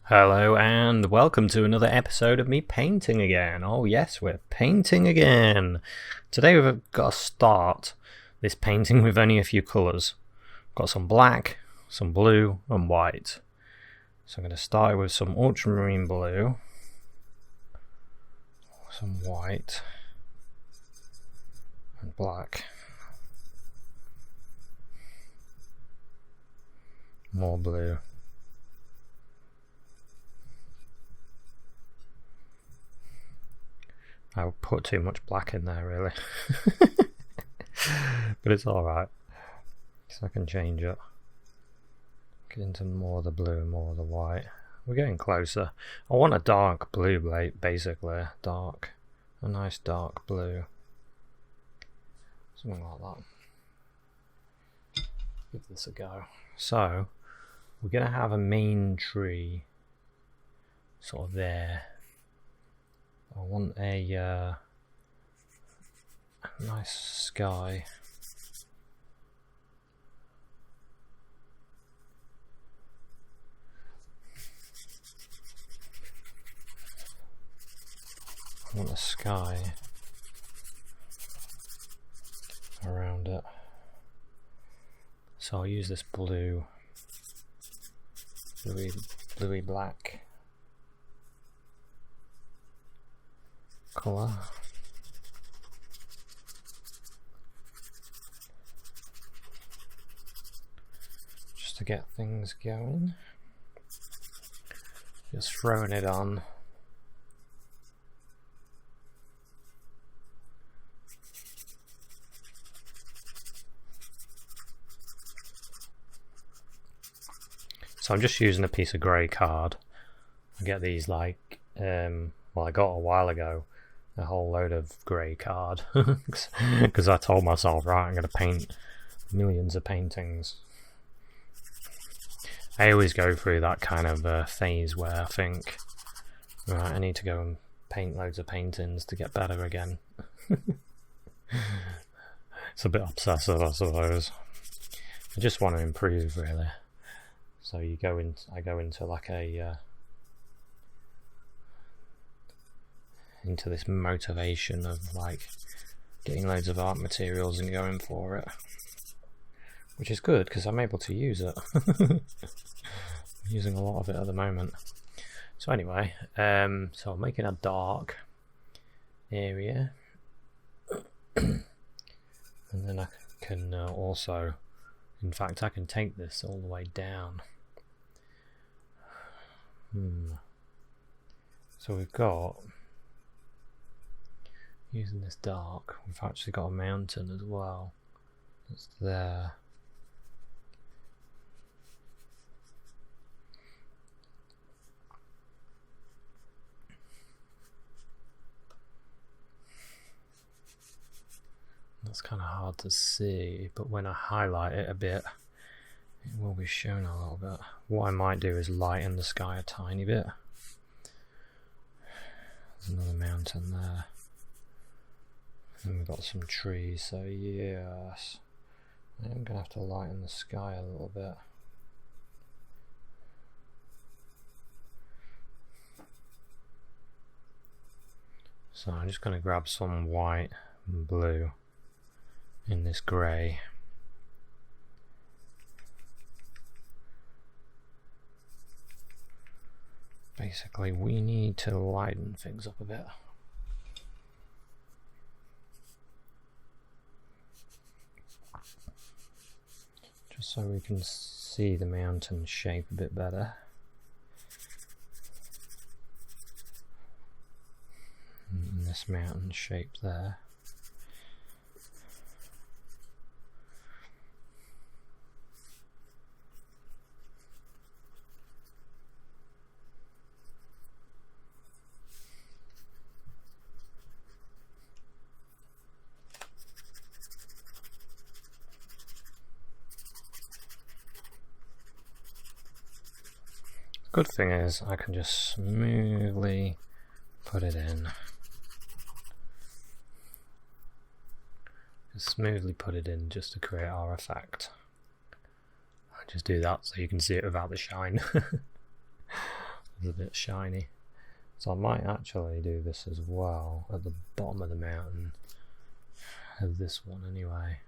Hello and welcome to another episode of me painting again. Oh yes, we're painting again. Today we've got to start this painting with only a few colours. Got some black, some blue and white. So I'm going to start with some ultramarine blue, some white and black. More blue. I put too much black in there really. But it's alright. So I can change it. Get into more of the blue and more of the white. We're getting closer. I want a dark blue, basically. A nice dark blue. Something like that. Give this a go. So, we're going to have a main tree sort of there. I want a nice sky. I want a sky around it. So I'll use this bluey black colour. Just to get things going. Just throwing it on. So I'm just using a piece of grey card. I get these like, well, I got a while ago a whole load of grey card because I told myself, right, I'm going to paint millions of paintings. I always go through that kind of phase where I think, right, I need to go and paint loads of paintings to get better again. It's a bit obsessive, I suppose. I just want to improve, really. So I go into like a into this motivation of like getting loads of art materials and going for it, which is good because I'm able to use it. I'm using a lot of it at the moment. So anyway, so I'm making a dark area, and then I can also, in fact, I can take this all the way down. So we've got, using this dark, we've actually got a mountain as well. It's there. That's kind of hard to see, but when I highlight it a bit, it will be shown a little bit. What I might do is lighten the sky a tiny bit. There's another mountain there. And we've got some trees, so yes. I'm going to have to lighten the sky a little bit. So I'm just going to grab some white and blue in this grey. Basically, we need to lighten things up a bit. Just so we can see the mountain shape a bit better. And this mountain shape there. Good thing is I can just smoothly put it in. Just smoothly put it in just to create our effect. I just do that so you can see it without the shine. It's a bit shiny. So I might actually do this as well at the bottom of the mountain of this one anyway.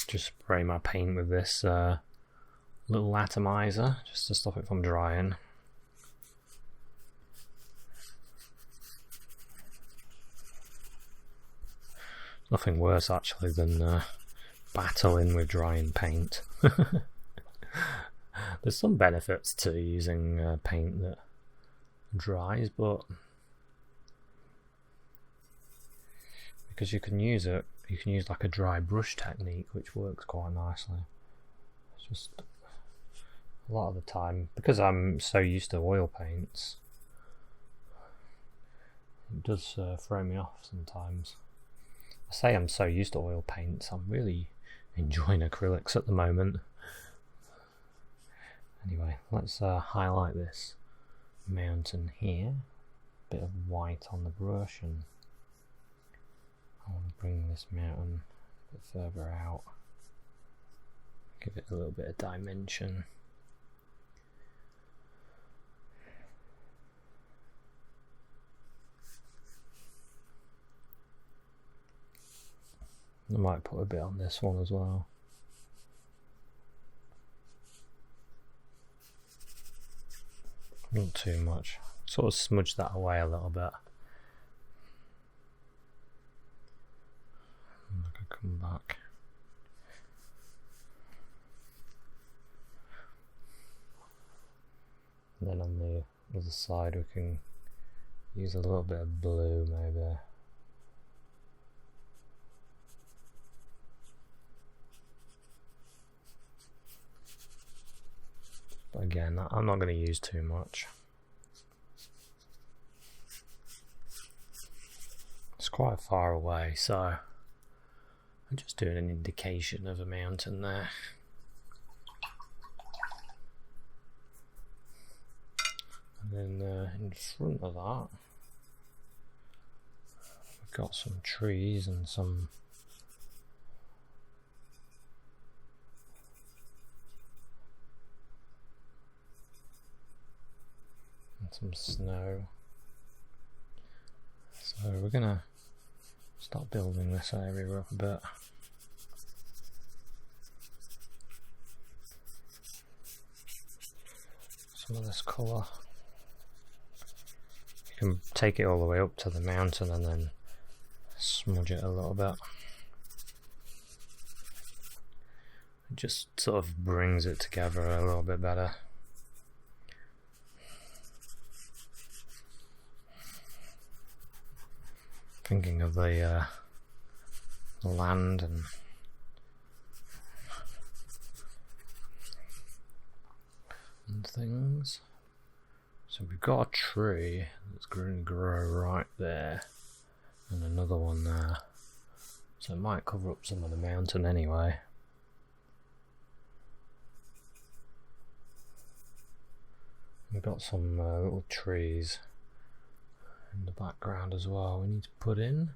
Just spray my paint with this little atomizer just to stop it from drying. Nothing worse actually than battling with drying paint. There's some benefits to using paint that dries, but because you can use like a dry brush technique, which works quite nicely. It's just a lot of the time, because I'm so used to oil paints, it does throw me off sometimes. I say I'm so used to oil paints, I'm really enjoying acrylics at the moment. Anyway, let's highlight this mountain here. Bit of white on the brush, and I want to bring this mountain a bit further out. Give it a little bit of dimension. I might put a bit on this one as well. Not too much. Sort of smudge that away a little bit. I can come back. And then on the other side we can use a little bit of blue maybe. But again, I'm not going to use too much. It's quite far away, so I'm just doing an indication of a mountain there. And then in front of that, we've got some trees and some snow. So we're gonna start building this area up a bit. Some of this colour. You can take it all the way up to the mountain and then smudge it a little bit. It just sort of brings it together a little bit better. Thinking of the land and things. So we've got a tree that's going to grow right there, and another one there. So it might cover up some of the mountain anyway. We've got some little trees in the background as well we need to put in.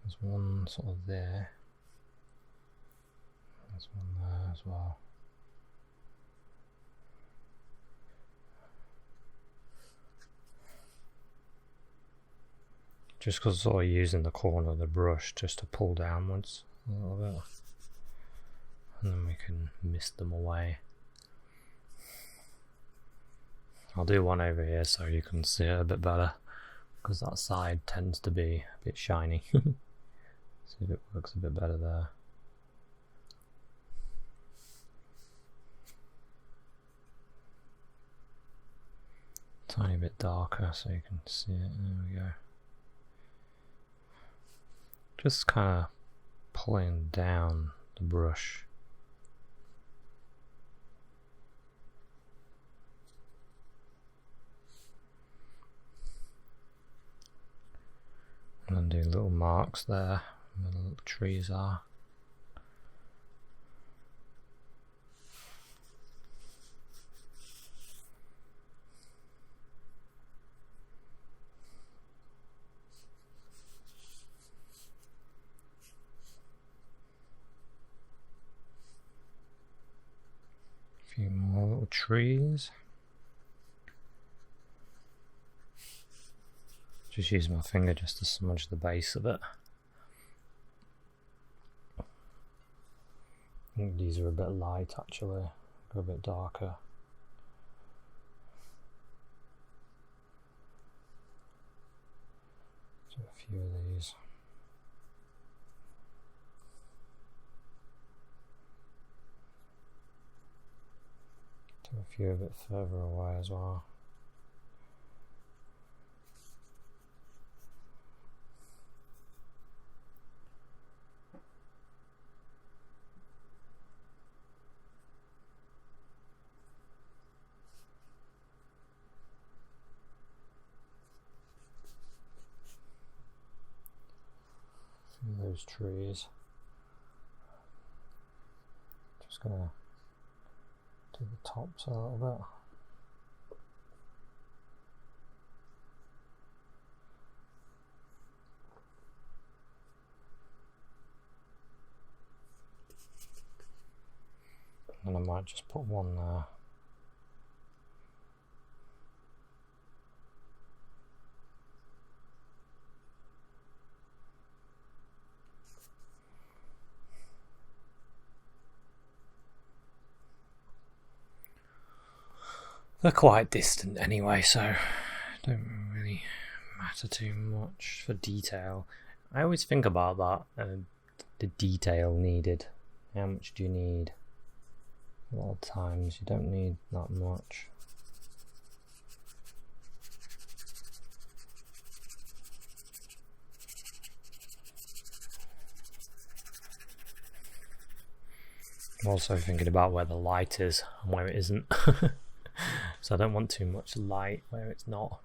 There's one sort of there. There's one there as well. Just because sort of using the corner of the brush just to pull downwards a little bit. And then we can mist them away. I'll do one over here so you can see it a bit better, because that side tends to be a bit shiny. See if it works a bit better there. Tiny bit darker so you can see it. There we go. Just kind of pulling down the brush. And then do little marks there where the little trees are. trees. Just use my finger just to smudge the base of it. I think these are a bit light actually, go a bit darker. Do a few of these. Do a few a bit further away as well. Those trees. Just gonna do the tops a little bit. And I might just put one there. They're quite distant anyway, so don't really matter too much for detail. I always think about that, the detail needed. How much do you need? A lot of times you don't need that much. I'm also thinking about where the light is and where it isn't. So I don't want too much light where it's not.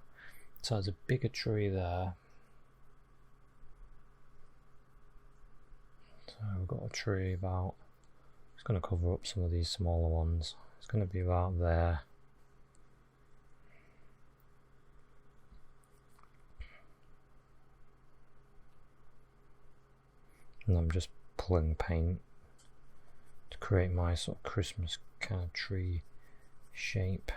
So there's a bigger tree there. So we've got a tree about, it's going to cover up some of these smaller ones. It's going to be about there. And I'm just pulling paint to create my sort of Christmas kind of tree shape.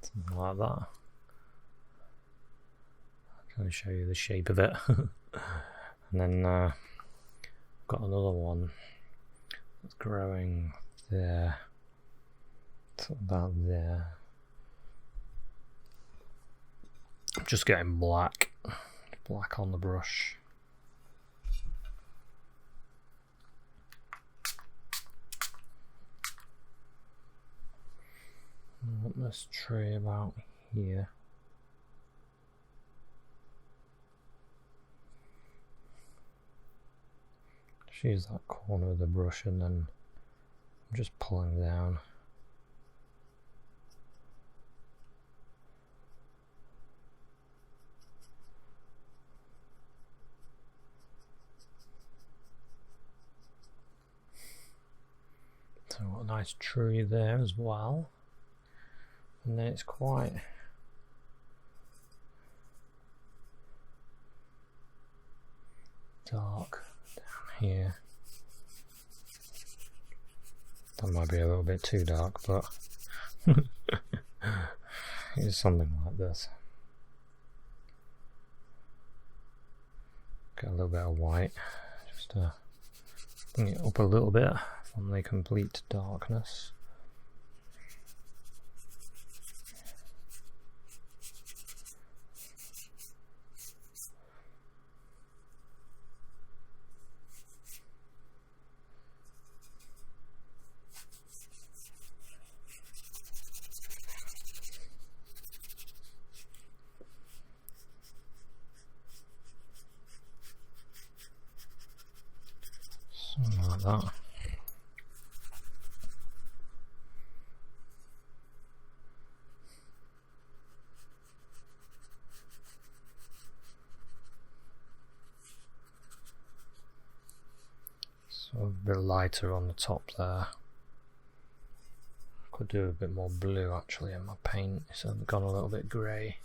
Something like that. I'll show you the shape of it. And then got another one that's growing there. It's about there. I'm just getting black on the brush. I want this tree about here. Just use that corner of the brush and then I'm just pulling down. So what a nice tree there as well. And then it's quite dark down here. That might be a little bit too dark, but it's something like this. Get a little bit of white, just to bring it up a little bit from the complete darkness. Something like that. So a bit lighter on the top there. Could do a bit more blue actually in my paint, so I've gone a little bit grey.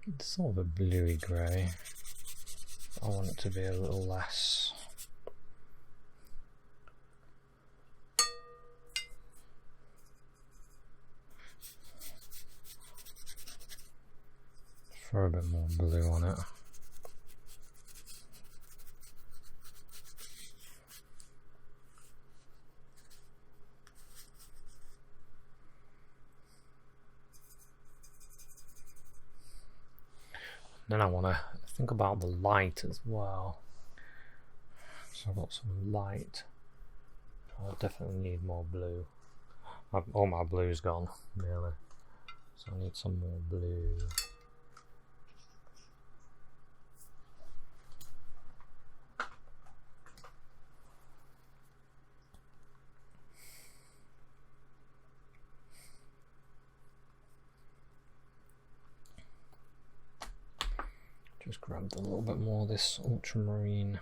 It's sort of a bluey grey. I want it to be a little less. Throw a bit more blue on it. Then I want to think about the light as well. So I've got some light. I definitely need more blue. All my blue's gone, really. So I need some more blue. Just grabbed a little bit more of this ultramarine.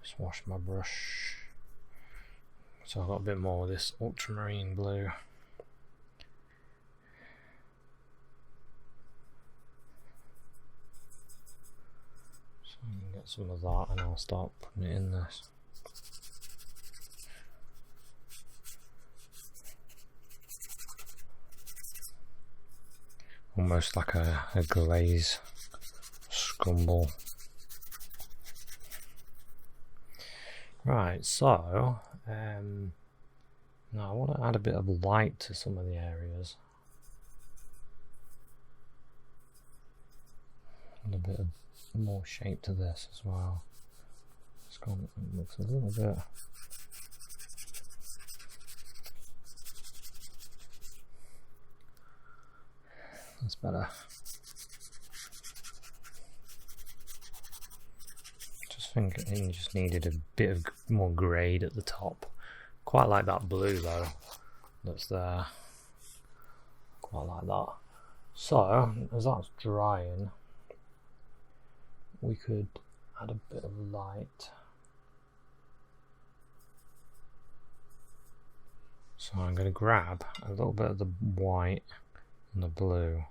Just wash my brush. So I've got a bit more of this ultramarine blue. So I can get some of that and I'll start putting it in this. Almost like a glaze scumble. Right, so now I want to add a bit of light to some of the areas. And a bit of more shape to this as well. It looks a little bit. That's better. Just think it just needed a bit of more grade at the top. Quite like that blue though, that's there. Quite like that. So, as that's drying, we could add a bit of light. So I'm going to grab a little bit of the white and the blue.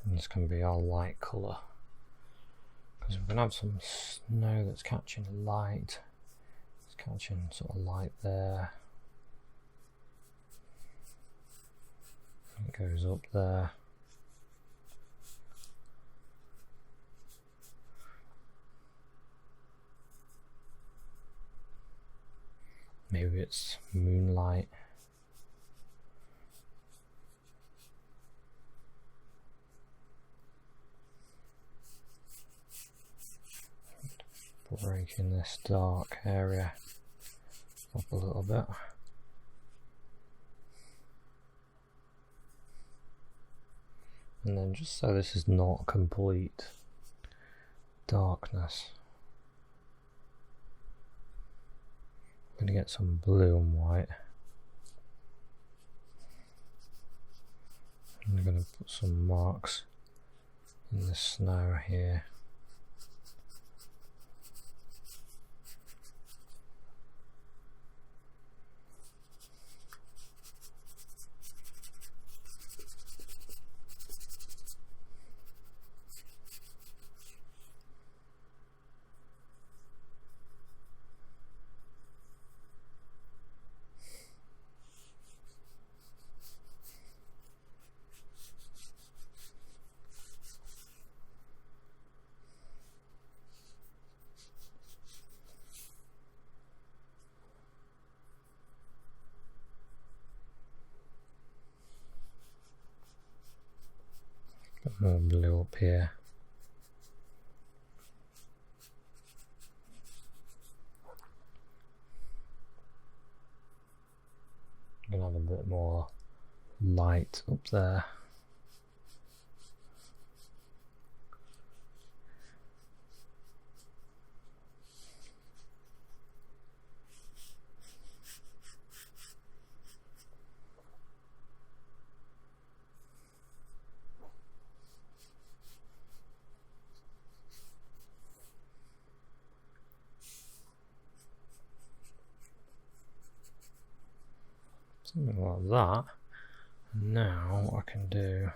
And this can be our light colour. Because we're going to have some snow that's catching light. It's catching sort of light there. It goes up there. Maybe it's moonlight. Breaking this dark area up a little bit. And then just so this is not complete darkness, I'm going to get some blue and white. I'm going to put some marks in the snow here. Got more blue up here. I'm gonna have a bit more light up there. Something like that. And now what I can do,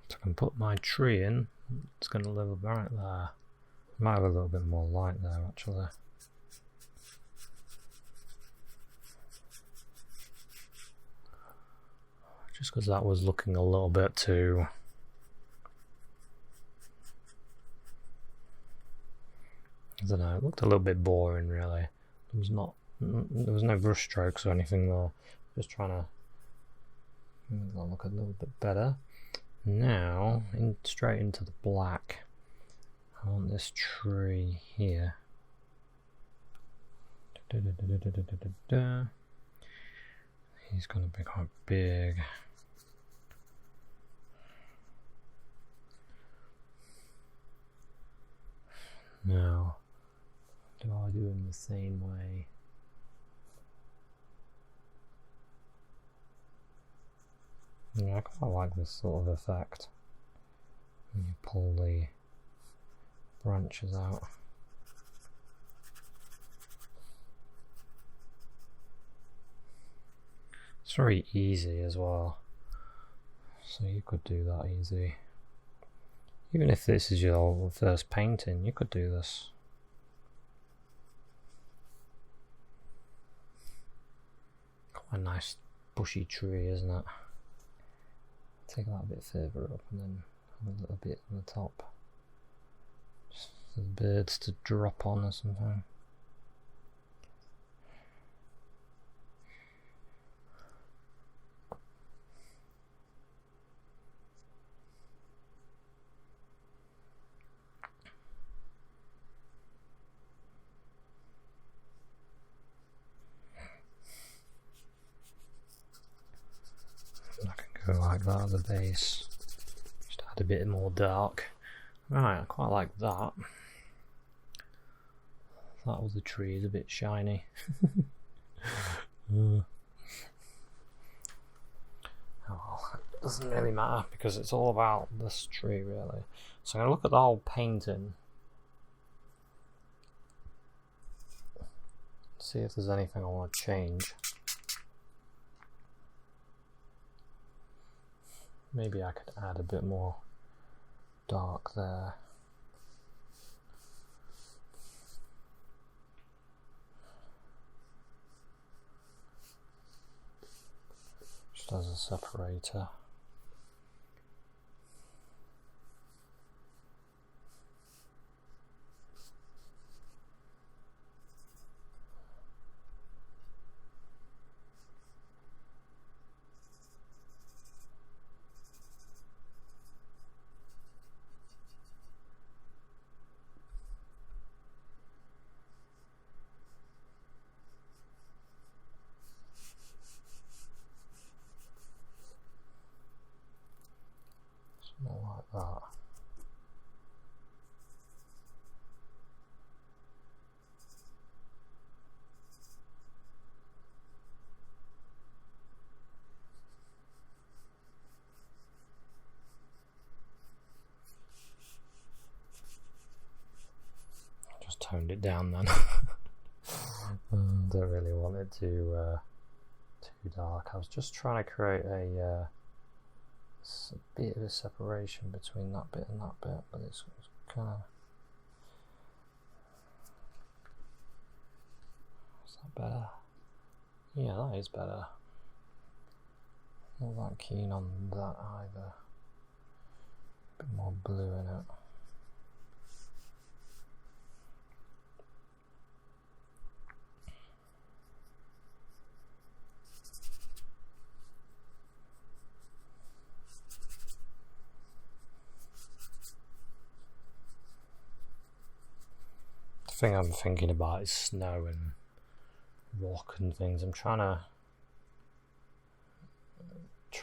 so I can put my tree in. It's going to live right there. Might have a little bit more light there actually. Just because that was looking a little bit too... I don't know, it looked a little bit boring really. There was no brush strokes or anything there. Just trying to make that look a little bit better. Now, straight into the black. I want this tree here. He's going to be quite big. Now, do I do him the same way? Yeah, I quite like this sort of effect. When you pull the branches out. It's very easy as well. So you could do that easy. Even if this is your first painting, you could do this. Quite a nice bushy tree, isn't it? Take that a bit further up and then have a little bit on the top. Just for the birds to drop on or something. Like that at the base, just add a bit more dark. Right, I quite like that. That other tree is a bit shiny. Oh, it doesn't really matter because it's all about this tree really. So I'm going to look at the whole painting, see if there's anything I want to change. Maybe I could add a bit more dark there. Just as a separator. More like that. Just toned it down then. Don't really want it too dark. I was just trying to create a bit of a separation between that bit and that bit, but it's kind of... Is that better? Yeah, that is better. Not that keen on that either. A bit more blue in it. The thing I'm thinking about is snow and rock and things. I'm trying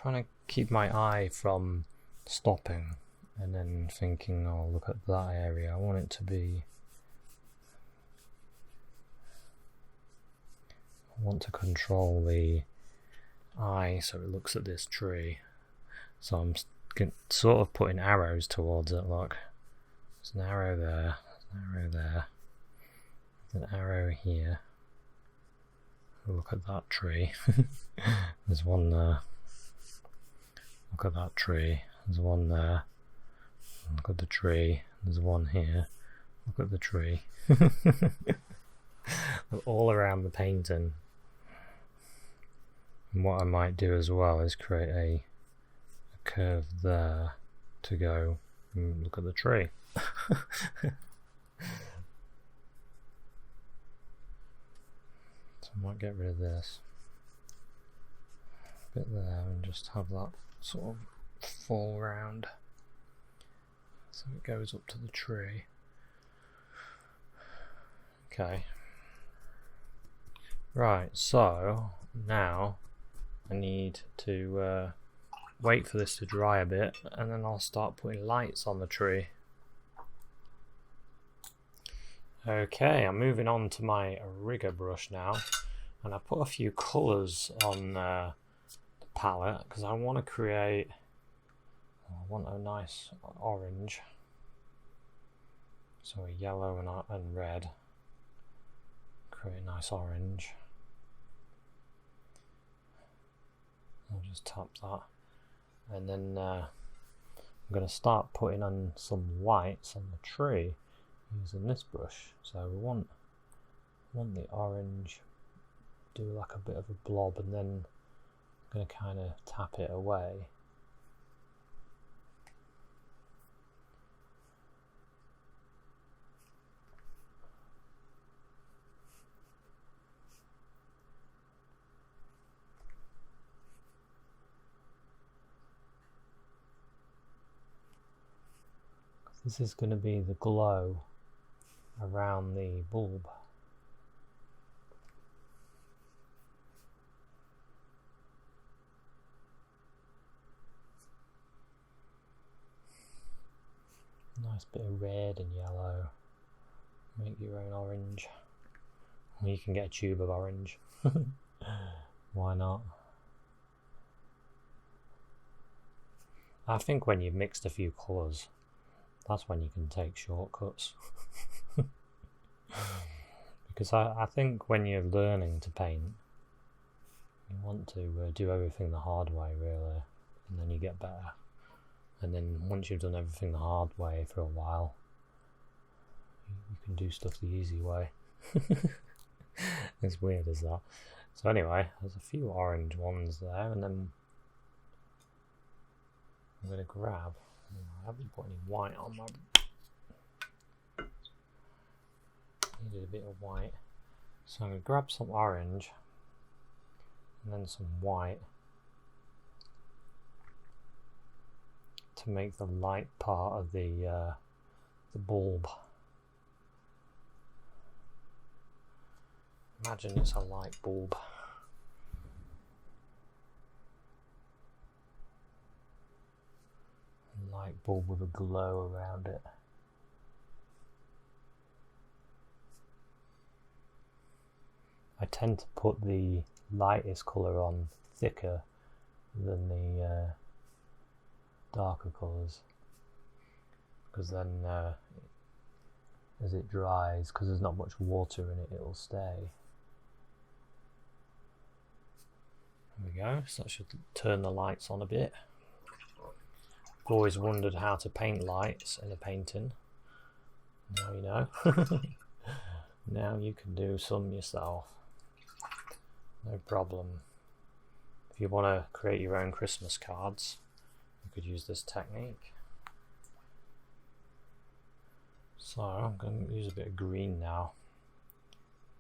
to keep my eye from stopping and then thinking, oh, look at that area. I want it to be... I want to control the eye so it looks at this tree. So I'm sort of putting arrows towards it. Look, there's an arrow there, there's an arrow there, there's an arrow here. look at that tree. There's one there. Look at that tree. There's one there. Look at the tree. There's one here. Look at the tree. All around the painting. And what I might do as well is create a curve there to go and look at the tree. So I might get rid of this bit there and just have that sort of fall round so it goes up to the tree. Okay. Right, so now I need to wait for this to dry a bit, and then I'll start putting lights on the tree. Okay, I'm moving on to my rigger brush now, and I put a few colours on the palette because I want to create, I want a nice orange, so a yellow and red, create a nice orange. I'll just tap that, and then I'm going to start putting on some whites on the tree using this brush. So we want the orange, do like a bit of a blob, and then I'm going to kind of tap it away. This is going to be the glow around the bulb. Nice bit of red and yellow. Make your own orange. Or you can get a tube of orange. Why not? I think when you've mixed a few colours, that's when you can take shortcuts. Because I think when you're learning to paint, you want to do everything the hard way, really, and then you get better. And then once you've done everything the hard way for a while, you can do stuff the easy way. As weird as that. So anyway, there's a few orange ones there, and then I'm going to grab, I haven't put any white on my, needed a bit of white, so I'm going to grab some orange and then some white to make the light part of the bulb. Imagine it's a light bulb. Light bulb with a glow around it. I tend to put the lightest colour on thicker than the darker colours, because then as it dries, because there's not much water in it, it'll stay. There we go, so that should turn the lights on a bit. I've always wondered how to paint lights in a painting. Now you know. Now you can do some yourself. No problem. If you want to create your own Christmas cards, you could use this technique. So I'm going to use a bit of green now.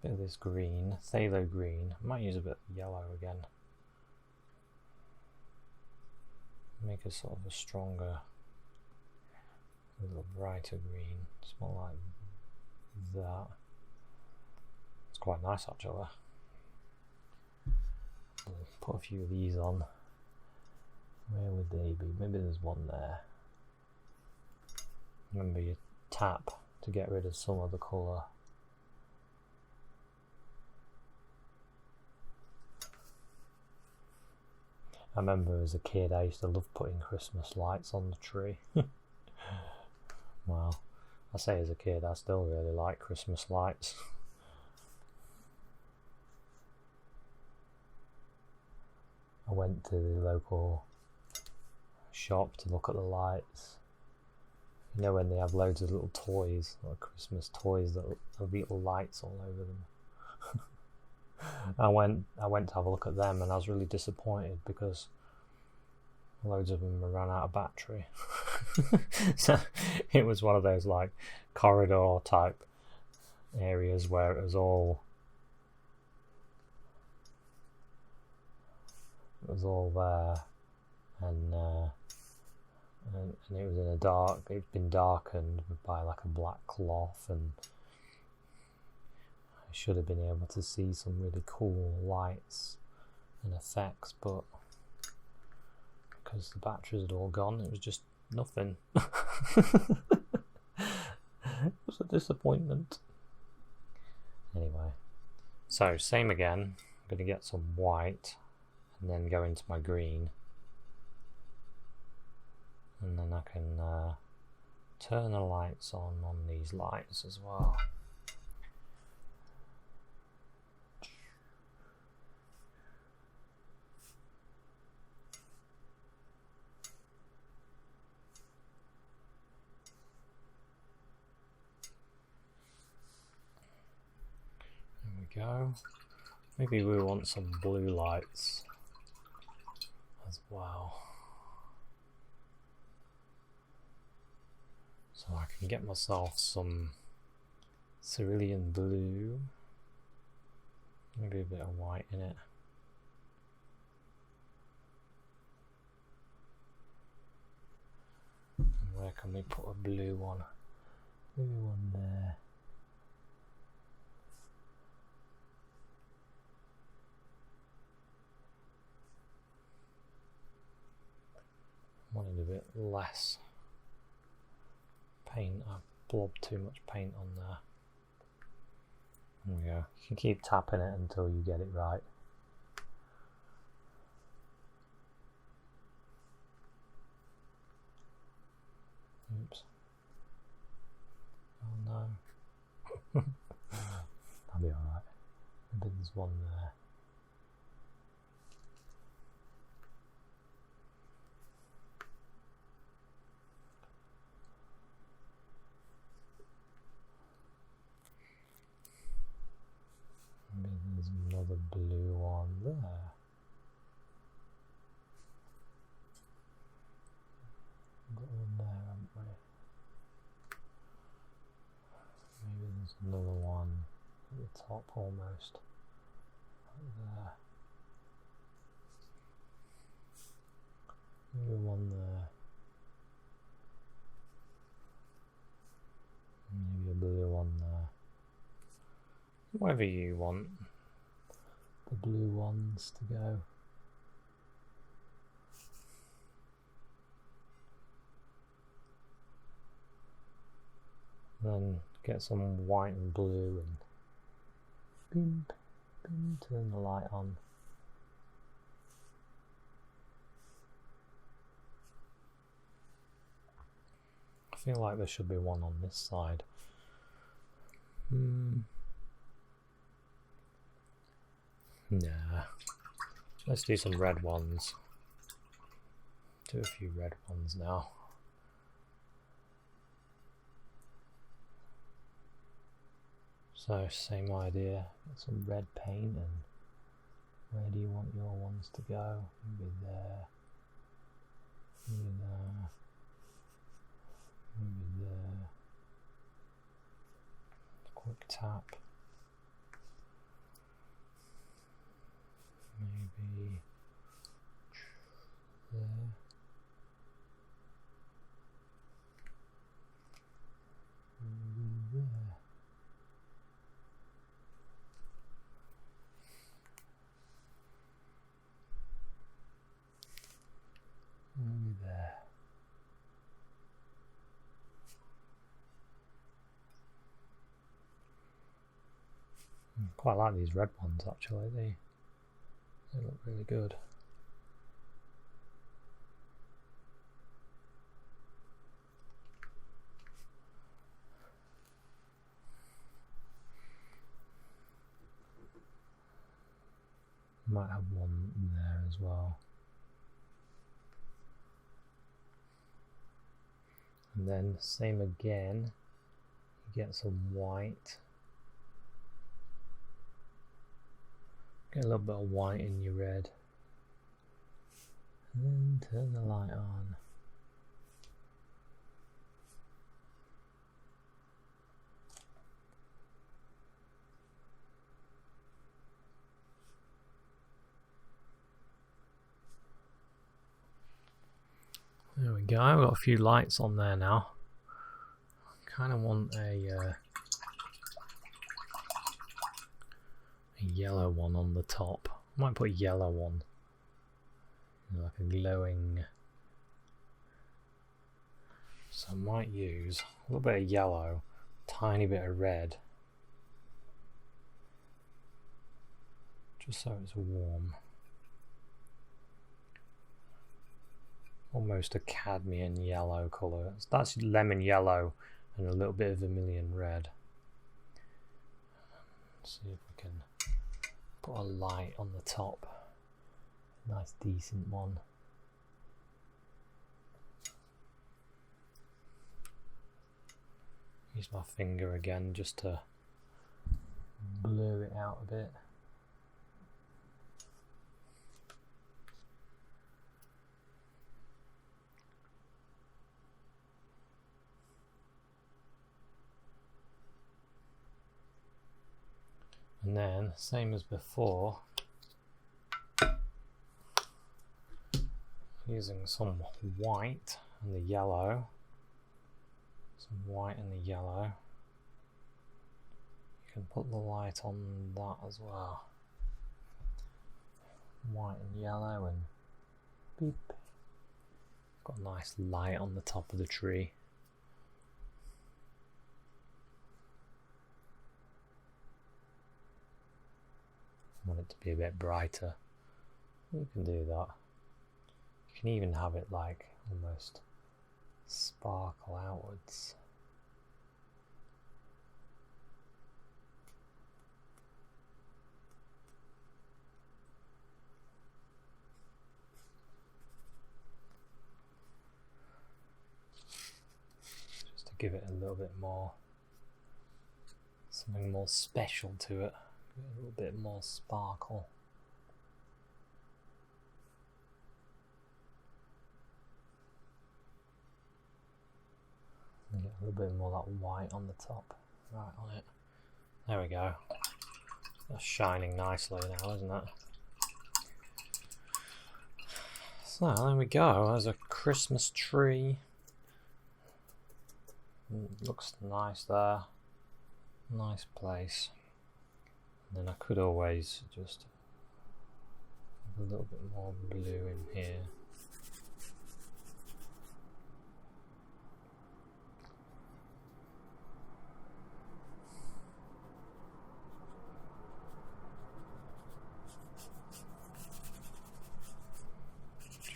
A bit of this green, phthalo green. I might use a bit of yellow again. Make a sort of a stronger, a little brighter green. It's more like that. It's quite nice actually. I'll put a few of these on. Where would they be? Maybe there's one there. Remember, you tap to get rid of some of the colour. I remember as a kid I used to love putting Christmas lights on the tree. Well, I say as a kid, I still really like Christmas lights. went to the local shop to look at the lights. You know when they have loads of little toys, like Christmas toys that have little lights all over them. I went to have a look at them, and I was really disappointed because loads of them ran out of battery. So it was one of those like corridor type areas where it was all there, and it was in a dark. It's been darkened by like a black cloth, and I should have been able to see some really cool lights and effects, but because the batteries had all gone, it was just nothing. It was a disappointment. Anyway, so same again. I'm going to get some white and then go into my green, and then I can turn the lights on these lights as well. Go. Maybe we want some blue lights as well, so I can get myself some cerulean blue, maybe a bit of white in it. And where can we put a blue one? Maybe one there. Wanted a bit less paint. I've blobbed too much paint on there. There we go. You can keep tapping it until you get it right. Oops. Oh no. That'll be alright. Maybe there's one there. Maybe there's another blue one there. Got one there, haven't we? Maybe there's another one at the top almost. Right there. Maybe one there. Maybe a blue one there. Wherever you want the blue ones to go. Then get some white and blue and boom, boom, turn the light on. I feel like there should be one on this side. Nah, let's do some red ones. Do a few red ones now. So same idea, get some red paint, and where do you want your ones to go? Maybe there, maybe there, maybe there. Quick tap. Maybe there. Maybe there. Maybe there. Quite like these red ones actually. They look really good. Might have one there as well. And then same again, you get some white. Get a little bit of white in your red. And then turn the light on. There we go, I've got a few lights on there now. Kind of want a yellow one on the top. I might put a yellow one, like a glowing. So I might use a little bit of yellow, tiny bit of red, just so it's warm. Almost a cadmium yellow colour. That's lemon yellow and a little bit of vermilion red. Let's see if we can put a light on the top. Nice decent one. Use my finger again just to blur it out a bit. And then, same as before, using some white and the yellow, some white and the yellow, you can put the light on that as well. White and yellow and beep. Got a nice light on the top of the tree. Want it to be a bit brighter, you can do that. You can even have it like almost sparkle outwards. Just to give it a little bit more, something more special to it. A little bit more sparkle. And get a little bit more of that white on the top, right on it. There we go. That's shining nicely now, isn't it? So there we go. There's a Christmas tree. Looks nice there. Nice place. Then I could always just have a little bit more blue in here.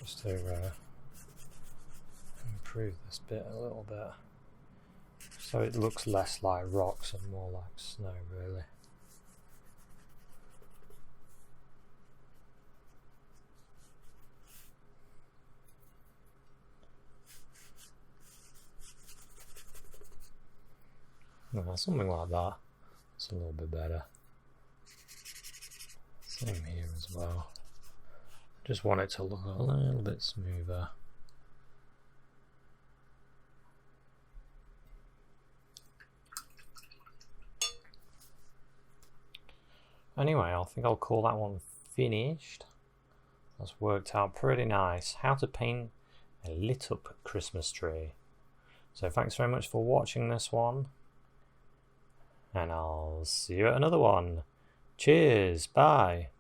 Just to improve this bit a little bit. So it looks less like rocks and more like snow, really. Something like that. It's a little bit better. Same here as well. Just want it to look a little bit smoother. Anyway, I think I'll call that one finished. That's worked out pretty nice. How to paint a lit up Christmas tree. So thanks very much for watching this one. And I'll see you at another one. Cheers, bye.